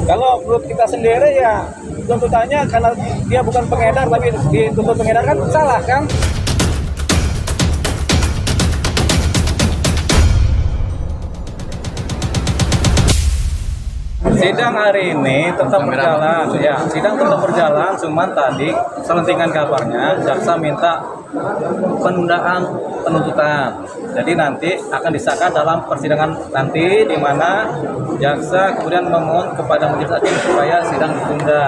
Kalau menurut kita sendiri ya tuntutannya karena dia bukan pengedar tapi dituntut pengedar kan salah kan? Sidang hari ini tetap berjalan, ya. Sidang tetap berjalan, cuman tadi selentingan kabarnya jaksa minta penundaan penuntutan. Jadi nanti akan disahkan dalam persidangan nanti, di mana jaksa kemudian memohon kepada majelis hakim supaya sidang ditunda.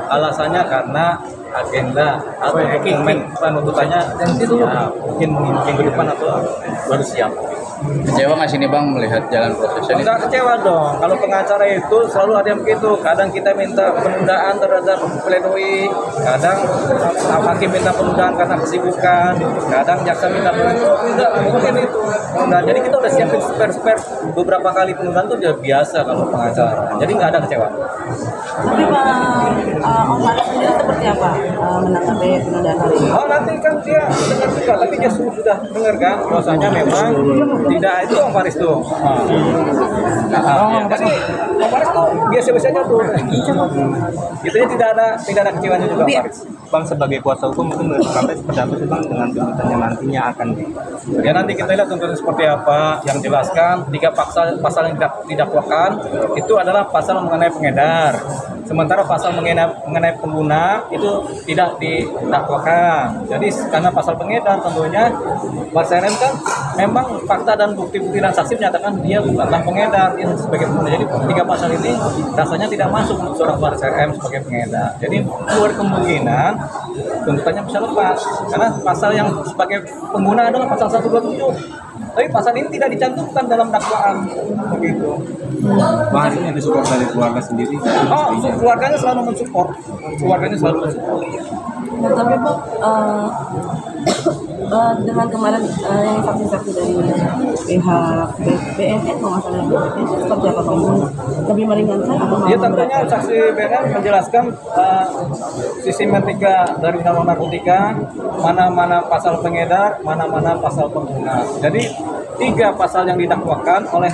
Alasannya karena agenda atau dokumen penuntutannya ya, mungkin ke depan atau baru siap. Kecewa nggak sih nih Bang melihat jalan prosesnya ini? Enggak kecewa dong, kalau pengacara itu selalu ada yang begitu. Kadang kita minta penundaan terhadap pledoi, kadang hakim minta penundaan karena kesibukan, kadang jaksa minta penundaan. Enggak mungkin itu. Nah, jadi kita udah siapin spare beberapa kali penundaan itu udah biasa kalau pengacara. Jadi nggak ada kecewa. Tapi Om Faris sendiri seperti apa menanggapi penundaan hari ini? Oh nanti kan dia dengar juga, tapi dia sudah dengar kan bahwasanya memang tidak itu Om Faris tuh. Tapi Om Faris tuh biasa-biasa aja tuh. Gitu ya tidak ada kecewanya juga Om Faris. Bang sebagai kuasa hukum mungkin sampai seperti apa sih Bang dengan tuntutannya nantinya akan Ya nanti kita lihat tuntutan seperti apa yang jelaskan. 3 pasal yang tidak didakwakan itu adalah pasal mengenai pengedar. Sementara pasal mengenai pengguna itu tidak didakwakan. Jadi karena pasal pengedar tentunya Barseren kan memang fakta dan bukti-bukti dan saksi menyatakan dia bukanlah pengedar, dia sebagai pengguna. Jadi 3 pasal ini rasanya tidak masuk untuk seorang Barseren sebagai pengedar. Jadi keluar kemungkinan tuntutannya bisa lepas karena pasal yang sebagai pengguna adalah pasal 127. Tapi pasal ini tidak dicantumkan dalam dakwaan begitu. Bang ini ada support dari keluarga sendiri? Oh, keluarganya selalu mensupport. Nah, tapi Pak, dengan kemarin yang saksi-saksi dari pihak BNN kalau nggak salah BNN seperti apa Bang? Lebih meringankan atau Ya tentunya saksi BNN menjelaskan sistematika dari undang-undang narkotika, mana-mana pasal pengedar, mana-mana pasal pengguna. Jadi 3 pasal yang didakwakan oleh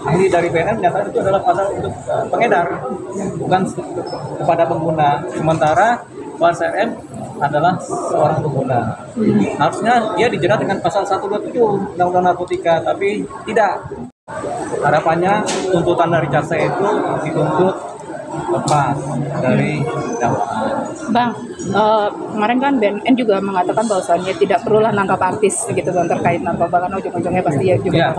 ahli dari BNN menyatakan itu adalah pasal untuk pengedar, bukan kepada pengguna. Sementara Barseren adalah seorang pengguna. Harusnya dia dijerat dengan pasal 127 Undang-Undang Narkotika, tapi tidak. Harapannya tuntutan dari jaksa itu dituntut lepas dari dakwaan. Bang, kemarin kan BNN juga mengatakan bahwasannya tidak perlulah nangkap artis gitu Bang terkait narkoba karena ujung-ujungnya pasti ya juga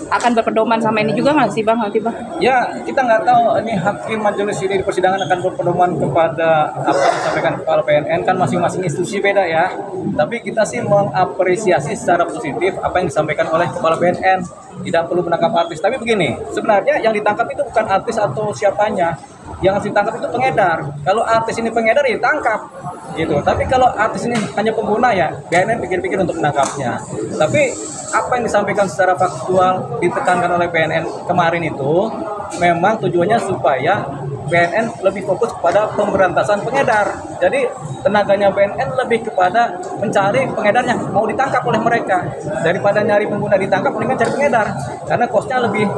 akan berpedoman sama ini juga nggak sih Bang nanti Bang? Ya kita nggak tahu ini hakim majelis ini di persidangan akan berpedoman kepada apa yang disampaikan kepala BNN, kan masing-masing institusi beda ya. Tapi kita sih mengapresiasi secara positif apa yang disampaikan oleh kepala BNN, tidak perlu menangkap artis. Tapi begini, sebenarnya yang ditangkap itu bukan artis atau siapanya. Yang harus ditangkap itu pengedar. Kalau artis ini pengedar ya ditangkap gitu. Tapi kalau artis ini hanya pengguna ya BNN pikir-pikir untuk menangkapnya. Tapi apa yang disampaikan secara faktual ditekankan oleh BNN kemarin itu memang tujuannya supaya BNN lebih fokus kepada pemberantasan pengedar. Jadi tenaganya BNN lebih kepada mencari pengedar yang mau ditangkap oleh mereka. Daripada nyari pengguna ditangkap, mendingan cari pengedar. Karena costnya lebih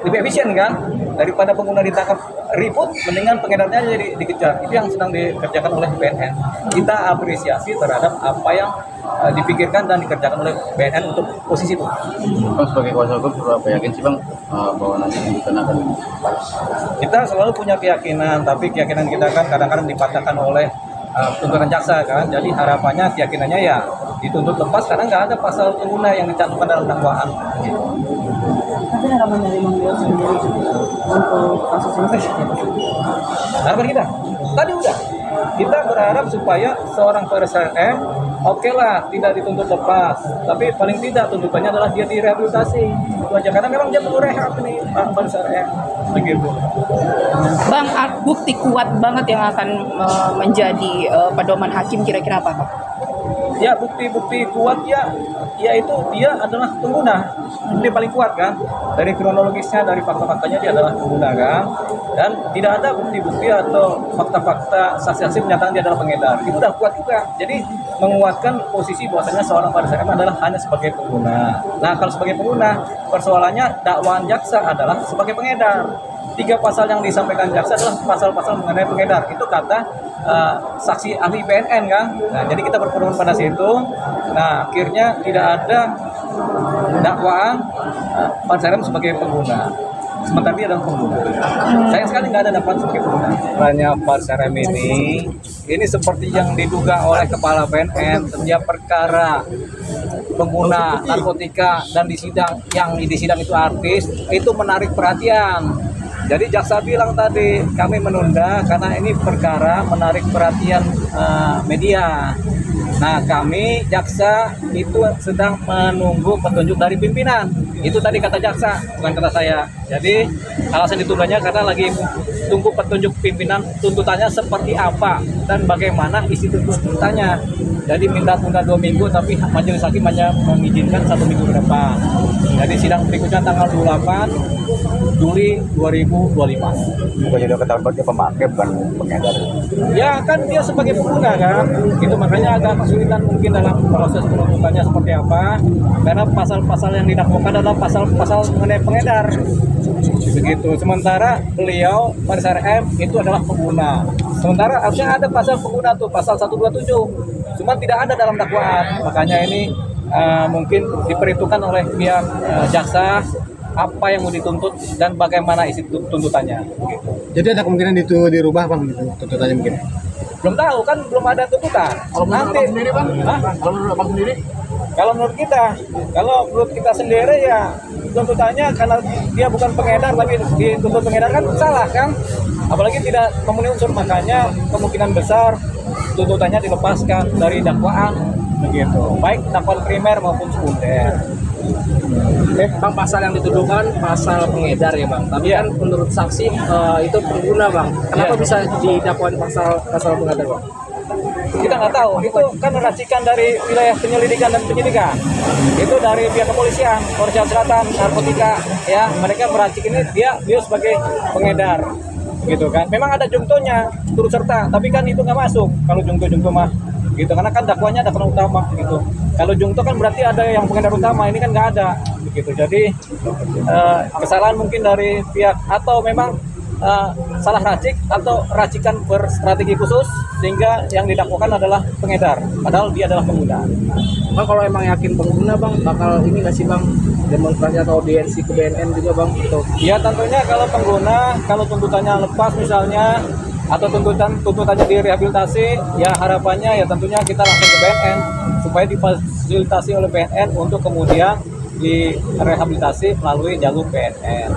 efisien kan. Daripada pengguna ditangkap ribut, mendingan pengedarnya jadi dikejar. Itu yang sedang dikerjakan oleh BNN. Kita apresiasi terhadap apa yang dipikirkan dan dikerjakan oleh BNN untuk posisi itu. Bang sebagai kuasa hukum berapa yakin sih Bang bahwa nanti tuntutan akan pas? Kita selalu punya keyakinan, tapi keyakinan kita kan kadang-kadang dipatahkan oleh tuntutan jaksa kan. Jadi harapannya keyakinannya ya dituntut lepas karena nggak ada pasal pengguna yang dicantumkan dalam dakwaan. Gitu. Tapi harapan dari Bang Dewa sendiri untuk kasus ini Harapan kita tadi udah kita berharap supaya seorang Barseren oke lah tidak dituntut lepas, tapi paling tidak tuntutannya adalah dia direhabilitasi itu aja karena memang dia perlu rehab nih Pak Barseren begitu. Bang, bukti kuat banget yang akan menjadi pedoman hakim kira-kira apa Bang? Ya bukti-bukti kuat ya yaitu dia adalah pengguna. Ini paling kuat kan, dari kronologisnya, dari fakta-faktanya dia adalah pengguna kan, dan tidak ada bukti-bukti atau fakta-fakta saksi-saksi menyatakan dia adalah pengedar. Itu udah kuat juga, jadi menguatkan posisi bahwasanya seorang Barseren adalah hanya sebagai pengguna. Nah kalau sebagai pengguna, persoalannya dakwaan jaksa adalah sebagai pengedar. 3 pasal yang disampaikan jaksa adalah pasal-pasal mengenai pengedar. Itu kata saksi ahli BNN kan. Nah, jadi kita berpedoman pada situ. Nah, akhirnya tidak ada dakwaan Ban Serem sebagai pengguna. Sementara dia adalah pengguna. Sayang sekali nggak ada dakwaan sebagai pengguna. Perannya Ban Serem ini seperti yang diduga oleh Kepala BNN setiap perkara pengguna narkotika dan di sidang itu artis itu menarik perhatian. Jadi jaksa bilang tadi kami menunda karena ini perkara menarik perhatian media. Nah, kami jaksa itu sedang menunggu petunjuk dari pimpinan. Itu tadi kata jaksa, bukan kata saya. Jadi alasan ditundanya karena lagi tunggu petunjuk pimpinan, tuntutannya seperti apa dan bagaimana isi tuntutannya. Jadi minta tunda 2 minggu, tapi majelis hakim hanya mengizinkan 1 minggu ke depan. Jadi sidang berikutnya tanggal 28 Juli 2025. Bukan jadi ketahuan dia pemakai bukan pengedar. Ya kan dia sebagai pengguna kan, itu makanya agak kesulitan mungkin dalam proses penuntutannya seperti apa, karena pasal-pasal yang didakwakan adalah pasal-pasal mengenai pengedar. Begitu. Sementara beliau Ban Serem itu adalah pengguna. Sementara harusnya ada pasal pengguna tuh, pasal 127. Cuma tidak ada dalam dakwaan. Makanya ini mungkin diperhitungkan oleh pihak jaksa apa yang mau dituntut dan bagaimana isi tuntutannya. Gitu. Jadi ada kemungkinan itu dirubah bang, gitu, tuntutannya mungkin? Belum tahu kan, belum ada tuntutan. Kalau menurut abang sendiri bang, kalau menurut abang sendiri, kalau menurut kita sendiri ya tuntutannya karena dia bukan pengedar tapi dituntut pengedar kan salah kan, apalagi tidak memenuhi unsur, makanya kemungkinan besar tuntutannya dilepaskan dari dakwaan begitu, baik dakwaan primer maupun sekunder. Bang, pasal yang dituduhkan pasal pengedar ya bang, tapi Iya. kan menurut saksi itu pengguna bang. Kenapa Iya. bisa didakwain pasal pengedar bang? Kita nggak tahu, itu kan racikan dari wilayah penyelidikan dan penyidikan. Itu dari pihak kepolisian, Polres Selatan, narkotika, ya mereka meracik ini dia sebagai pengedar, gitu kan. Memang ada jungtonya turut serta, tapi kan itu nggak masuk kalau jungto mah, gitu. Karena kan dakwanya dakwaan utama, gitu. Kalau jungto kan berarti ada yang pengedar utama, ini kan nggak ada, begitu. Jadi kesalahan mungkin dari pihak atau memang salah racik atau racikan berstrategi khusus sehingga yang didakwakan adalah pengedar padahal dia adalah pengguna. Bang, kalau emang yakin pengguna bang, bakal ini nggak sih bang demonstrasi atau audiensi ke BNN juga bang? Gitu. Ya tentunya kalau pengguna, kalau tuntutannya lepas misalnya atau tuntutannya direhabilitasi, ya harapannya ya tentunya kita langsung ke BNN supaya difasilitasi oleh BNN untuk kemudian direhabilitasi melalui jalur BNN.